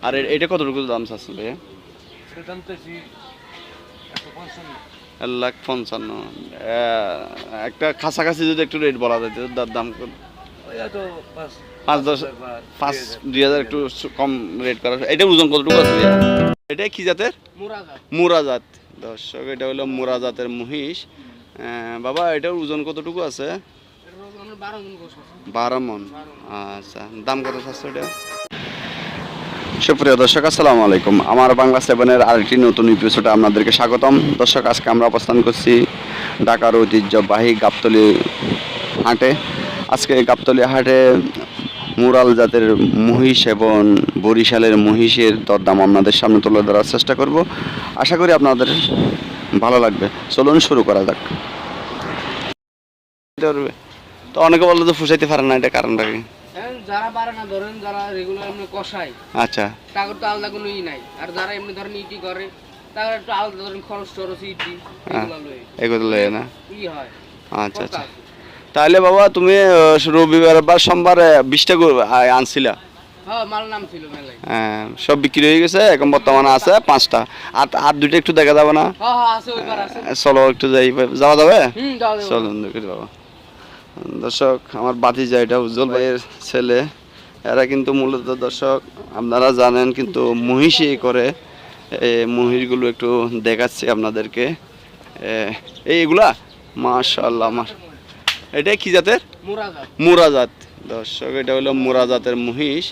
আর এটা কতটুকু দাম চাচ্ছেন ভাইয়া? 1,55,000। একটা কাছাকাছি যদি একটু রেট বলা যায় দাম পাঁচ দশ 5-2,000 একটু কম রেট করা। এটা ওজন কতটুকু আছে ভাইয়া? এটা কি জাতের? মুরা জাত। দর্শক এটা হলো মুরা জাতের মহিষ। বাবা এটার ওজন কতটুকু আছে? 12 মন। আচ্ছা, দাম কত চাচ্ছে এটা? সুপ্রিয় দর্শক আসসালামু আলাইকুম। আমার বাংলা 7-এর আরেকটি নতুন এপিসোডে আপনাদেরকে স্বাগতম। দর্শক আজকে আমরা অবস্থান করছি ঢাকার ঐতিহ্যবাহী গাবতলী হাটে। আজকে গাবতলী হাটে মুরাল জাতের মহিষ এবং বরিশালের মহিষের দরদাম আপনাদের সামনে তুলে ধরার চেষ্টা করব। আশা করি আপনাদের ভালো লাগবে। চলুন শুরু করা যাক। তো অনেকে বললো তো ফুসাইতে পারে না, এটা কারণটা কি? যারা পারে না, ধরেন যারা রেগুলার এমনি কষায়, আচ্ছা, তাদের তো আলাদা কোনো ই নাই। আর যারা এমনি ধরেন ইটি করে, তাদের একটু আলাদা ধরেন খরচ টরচ ইটি এগুলো লয়ে না। ই হয়। আচ্ছা আচ্ছা, তাহলে বাবা তুমি রবিবার বা সোমবার 20টা আনছিলা? হ্যাঁ, মাল নাম ছিল মেলায়। হ্যাঁ, সব বিক্রি হয়ে গেছে, এখন বর্তমানে আছে 5টা। আর দুইটা একটু দেখা যাবে না? হ্যাঁ হ্যাঁ, আছে, ওই পার আছে। চলো একটু যাওয়া যাবে? যাওয়া যাবে। চলুন দেখি বাবা। দর্শক আমার ভাতিজা, এটা উজ্জ্বল ভাইয়ের ছেলে। এরা কিন্তু মূলত দর্শক আপনারা জানেন কিন্তু মহিষই করে। এই মহিষগুলো একটু দেখাচ্ছি আপনাদেরকে। এইগুলা মাশাআল্লাহ। এটা কি জাতের? মুরা জাত। দর্শক এটা হলো মুরা জাতের মহিষ।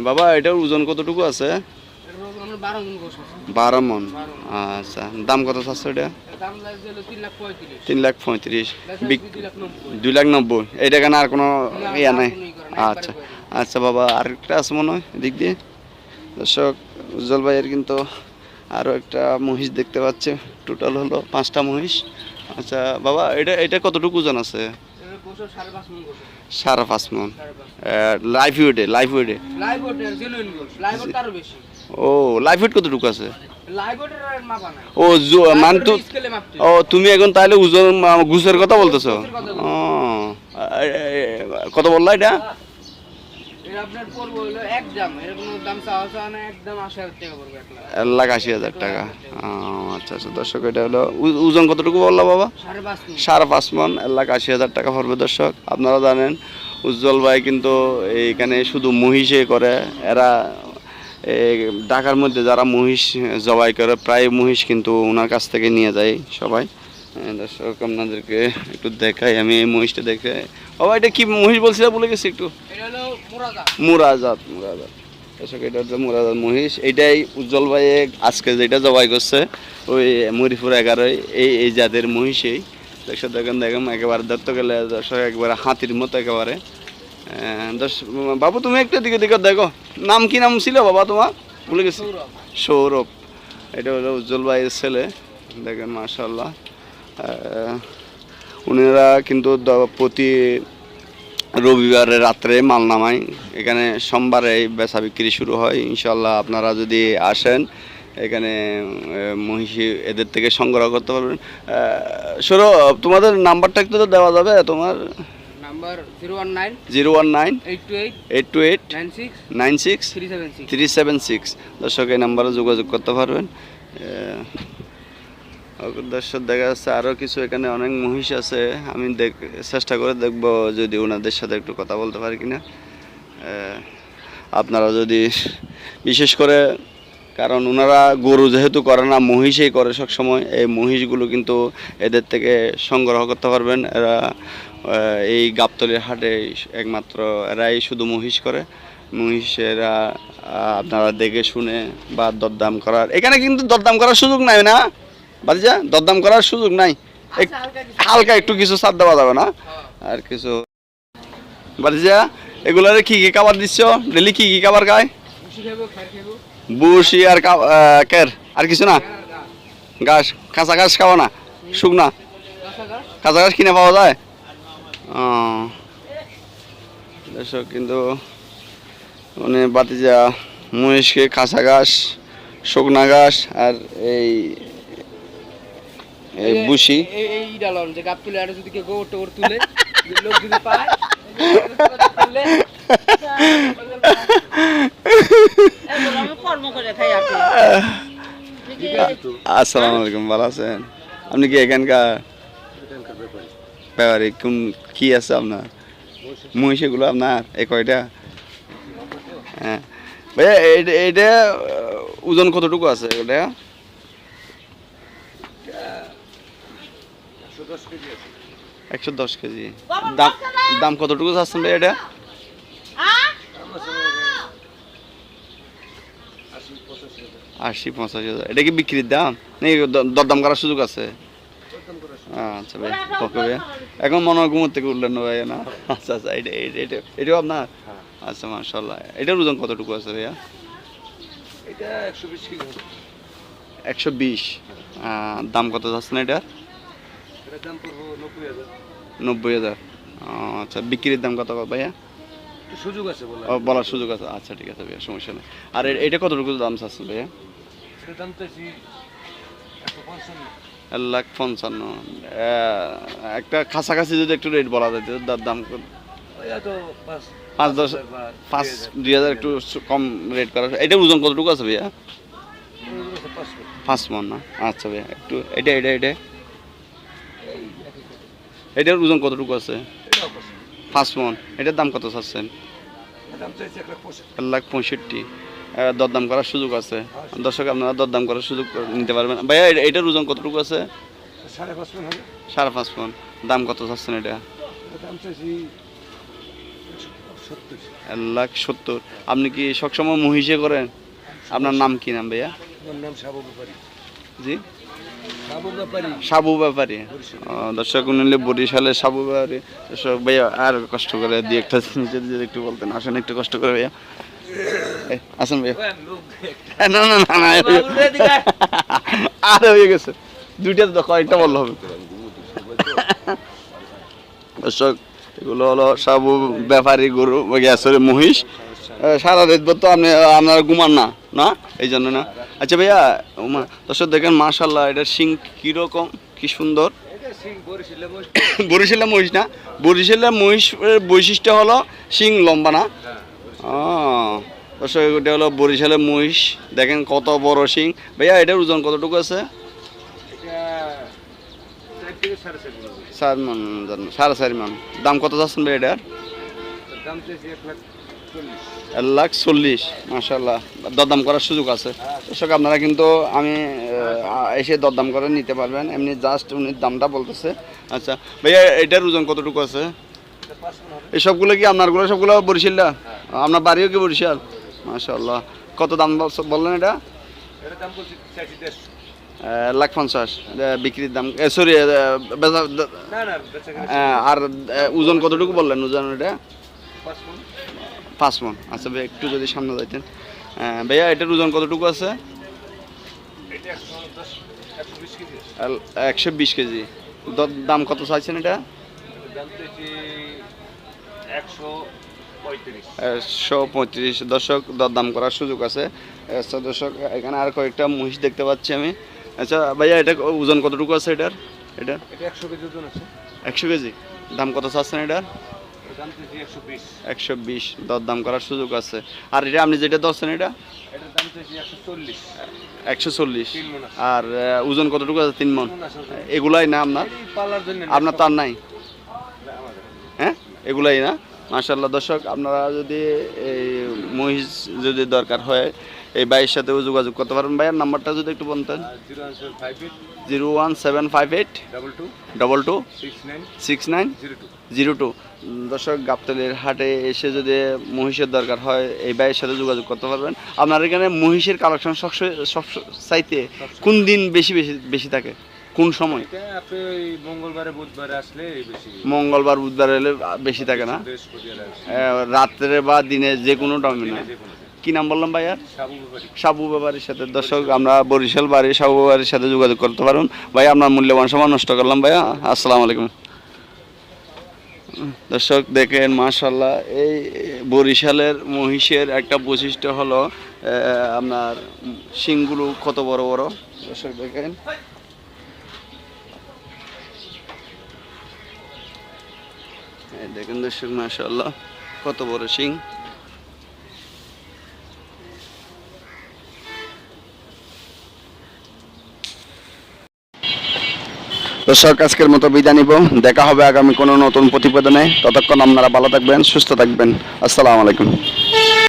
বাবা এটার ওজন কতটুকু আছে? 12 মন। আচ্ছা, দাম কত চাচ্ছে এটা? 3,35,000। 2,90,000। এইটা কেন আর কোনো ইয়া নাই? আচ্ছা আচ্ছা বাবা, আরেকটা আছে মনে হয় এদিক দিয়ে। দর্শক উজ্জ্বল ভাইয়ের কিন্তু আরও একটা মহিষ দেখতে পাচ্ছে। টোটাল হলো 5টা মহিষ। আচ্ছা বাবা, এটা কতটুকু ওজন আছে? 5.5 মন। লাইফ ওয়েটে? ও, লাইফ ওয়েট কতটুকু আছে? ও মান তো। ও তুমি এখন তাহলে ওজন ঘুষের কথা বলতেছো? ও, কত বললা এটা? আপনার পড়বে হলো একদম এরকম দাম চাওয়া না, একদম 80,000 টাকা পড়বে। 1,80,000 টাকা। আচ্ছা আচ্ছা দর্শক, এটা হলো ওজন কতটুকু বললা বাবা? 5.5 মন। 1,80,000 টাকা পড়বে। দর্শক আপনারা জানেন উজ্জ্বল ভাই কিন্তু এইখানে শুধু মহিষে করে। এরা ঢাকার মধ্যে যারা মহিষ জবাই করে প্রায় মহিষ কিন্তু ওনার কাছ থেকে নিয়ে যায় সবাই। দর্শক আপনাদেরকে একটু দেখাই আমি এই মহিষটা দেখে। বাবা এটা কি মহিষ বলছিল বলে গেছি একটু? মুরাজাত। দর্শক এটা হচ্ছে মুরাজাত মহিষ। এইটাই উজ্জ্বল ভাই আজকে যেটা জবাই করছে ওই মরিপুর 11 এই জাতের মহিষেই। দেখেন একেবারে ধরতে গেলে দর্শক একবারে হাতির মতো একেবারে। বাবু তুমি একটু দিকে দেখো, নাম কি নাম ছিল বাবা তোমার? ভুলে গেছি। সৌরভ। এটা হলো উজ্জ্বল ভাইয়ের ছেলে। দেখেন মাশাআল্লাহ। উনারা কিন্তু প্রতি রবিবারে রাত্রে মাল নামায়। এখানে সোমবারে বেচা বিক্রি শুরু হয়। ইনশাল্লাহ আপনারা যদি আসেন এখানে মহিষী এদের থেকে সংগ্রহ করতে পারবেন। সৌরভ, তোমাদের নাম্বারটা একটু তো দেওয়া যাবে? তোমার নাম্বার 019 828 96 376। দর্শক এই নাম্বারে যোগাযোগ করতে পারবেন। দর্শক দেখা যাচ্ছে আরও কিছু এখানে অনেক মহিষ আছে। আমি চেষ্টা করে দেখব যদি ওনাদের সাথে একটু কথা বলতে পারি কিনা। আপনারা যদি বিশেষ করে, কারণ ওনারা গরু যেহেতু করে না, মহিষেই করে সবসময়, এই মহিষগুলো কিন্তু এদের থেকে সংগ্রহ করতে পারবেন। এরা এই গাবতলীর হাটে একমাত্র এরাই শুধু মহিষ করে। মহিষেরা আপনারা দেখে শুনে বা দরদাম করার, এখানে কিন্তু দরদাম করার সুযোগ নাই না বাদিজা? দরদাম করার সুযোগ নাই, হালকা একটু কিছু ছাড় দেওয়া যাবে না? আর কিছু বাদিজা এগুলারে কি কি খাবার দিচ্ছ? ডেলি কি কি খাবার খায়? বুসি আর কের, আর কিছু না? ঘাস, কাঁচা ঘাস খাওয়া না? শুকনা কাঁচা ঘাস কিনে পাওয়া যায়? দর্শক কিন্তু মানে বাতিজা মহিষকে কাঁচা ঘাস, শুকনা ঘাস আর এই বুসি এই ডালন যে গাব তুলে আর যদি কেউ গোবর টোবর তুলে লোক যদি পায় কর্ম করে খাই আপনি আসসালামু আলাইকুম, ভালো আছেন? আপনি কি এখানকার ব্যাপারে কোন কি আছে আপনার? মহিষ এগুলো আপনার এই কয়টা? হ্যাঁ ভাইয়া, এইটা ওজন কতটুকু আছে এটা? 110 কেজি। দাম দাম কতটুকু চাচ্ছেন ভাই এটা? 80-85 হাজার। এটা কি বিক্রির দাম নাকি দরদাম করার সুযোগ আছে? আচ্ছা ভাই, ওকে ভাইয়া। এখন মনে হয় ঘুমোর থেকে উঠলেন না ভাইয়া না? আচ্ছা আচ্ছা, এটাও আপনার? আচ্ছা মাশাআল্লাহ। এটার ওজন কতটুকু আছে ভাইয়া? এটা 120 কেজি হবে। 120। দাম কত যাচ্ছে না এটার? এটার দাম পড়বো 90,000। 90,000। আচ্ছা, বিক্রির দাম কত ভাইয়া? সুযোগ আছে বলা। বলার সুযোগ আছে। আচ্ছা ঠিক আছে ভাইয়া, সমস্যা নেই। আর এটা কতটুকু দাম চাচ্ছেন ভাইয়া? এটার দাম চাইছি 155। 1,55,000। একটা কাছাকাছি যদি একটু রেট বলা যায়, দাম ওইটা তো 5-10 2,000 একটু কম রেট করা। এটার ওজন কতটুকু আছে ভাইয়া? 5 মণ না? আচ্ছা ভাইয়া, একটু এটার ওজন কতটুকু আছে? 5 মণ। এটার দাম কত চাচ্ছেন? 1,65,000। দরদাম করার সুযোগ আছে। দর্শক, আপনারা দরদাম করার সুযোগ নিতে পারবেন। ভাইয়া, এটার ওজন কতটুকু আছে? 5.5 মণ। দাম কত চাচ্ছেন এটা? 1,70,000। আপনি কি সবসময় মহিষে করেন? আপনার নাম কি নাম ভাইয়া? জি, সাবু ব্যাপারী। দর্শক, নিলে বরিশালের সাবু ব্যাপারী। দর্শক ভাইয়া, আর কষ্ট করে দিয়ে একটা নিজের যদি একটু বলতেন। আসেন একটু কষ্ট করে ভাইয়া, আসেন ভাইয়া। না না না না, আরে হয়ে গেছে, দুইটা তো কয়েকটা বললে হবে। দর্শক, এগুলো হলো সাবু ব্যাপারী গরু, সরি মহিষ। সারা রাত তো আপনারা ঘুমান না না, এই জন্য না। আচ্ছা ভাইয়া, দর্শক দেখেন মাশাআল্লাহ, এটার শিং কিরকম, কি সুন্দর। বরিশালের মহিষ না? বরিশালের মহিষের বৈশিষ্ট্য হলো শিং লম্বা না? দর্শক, এটা হলো বরিশালের মহিষ। দেখেন কত বড় শিং। ভাইয়া, এটার ওজন কতটুকু আছে? 4 মণ, 4.5 মণ। দাম কত যাচ্ছেন ভাই এটার? 1,40,000। মাশাআল্লাহ, দরদাম করার সুযোগ আছে। দর্শক, আপনারা কিন্তু আমি এসে দরদাম করে নিতে পারবেন। এমনি জাস্ট উনি দামটা বলতেছে। আচ্ছা ভাইয়া, এটার ওজন কতটুকু আছে? এসবগুলো কি আপনারগুলো? সবগুলো বরিশাল? আপনার বাড়িও কি বরিশাল? মাশাআল্লাহ। কত দাম বললেন এটা? 1,50,000 বিক্রির দাম, সরি। আর ওজন কতটুকু বললেন ওজন এটা? 5 মণ। আচ্ছা ভাই, একটু যদি সামনে যাইতেন। ভাইয়া, এটার ওজন কতটুকু আছে? 120 কেজি। দাম কত চাইছেন এটা? 135। দর্শক, দরদাম করার সুযোগ আছে। আচ্ছা দর্শক, এখানে আর কয়েকটা মহিষ দেখতে পাচ্ছি আমি। আচ্ছা ভাইয়া, এটা ওজন কতটুকু আছে এটার? এটা 100 কেজি ওজন আছে। 100 কেজি। দাম কত চাচ্ছেন এটার? 120। দরদাম করার সুযোগ আছে। আর এটা আপনি যেটা ধরছেন এটা? 140। আর ওজন কতটুকু আছে? 3 মণ। এগুলাই না আপনার? আপনার তো আর নাই? হ্যাঁ, এগুলাই না? মাশাআল্লাহ। দর্শক, আপনারা যদি এই মহিষ যদি দরকার হয়, এই ভাইয়ের সাথেও যোগাযোগ করতে পারেন। ভাইয়ের নাম্বারটা যদি একটু বলতেন। 01758 22 6902। দর্শক, গাবতলীর হাটে এসে যদি মহিষের দরকার হয়, এই ভাইয়ের সাথে যোগাযোগ করতে পারবেন। আপনার এখানে মহিষের কালেকশন সব চাইতে কোন দিন বেশি থাকে, কোন সময়? মঙ্গলবার বুধবারে আসলে বেশি। মঙ্গলবার বুধবার এলে বেশি থাকে না? রাত্রে বা দিনে যে কোনো টাইমে না? কি নাম বললাম ভাইয়ার? সাবু ব্যাপারীর সাথে। দর্শক, আমরা বরিশাল বাড়ি সাবু ব্যাপারীর সাথে যোগাযোগ করতে পারুন। ভাই, আপনার মূল্যবান সময় নষ্ট করলাম ভাইয়া। আসসালামু আলাইকুম। দর্শক দেখেন মাশাআল্লাহ, এই বরিশালের মহিষের একটা বৈশিষ্ট্য হলো আপনার শিংগুলো কত বড় বড়। দর্শক দেখেন, দেখেন দর্শক, মাশাআল্লাহ কত বড় শিং। দর্শক আজকের মতো বিদায় নিব, দেখা হবে আগামী কোনো নতুন প্রতিবেদনে। ততক্ষণ আপনারা ভালো থাকবেন, সুস্থ থাকবেন। আসসালামু আলাইকুম।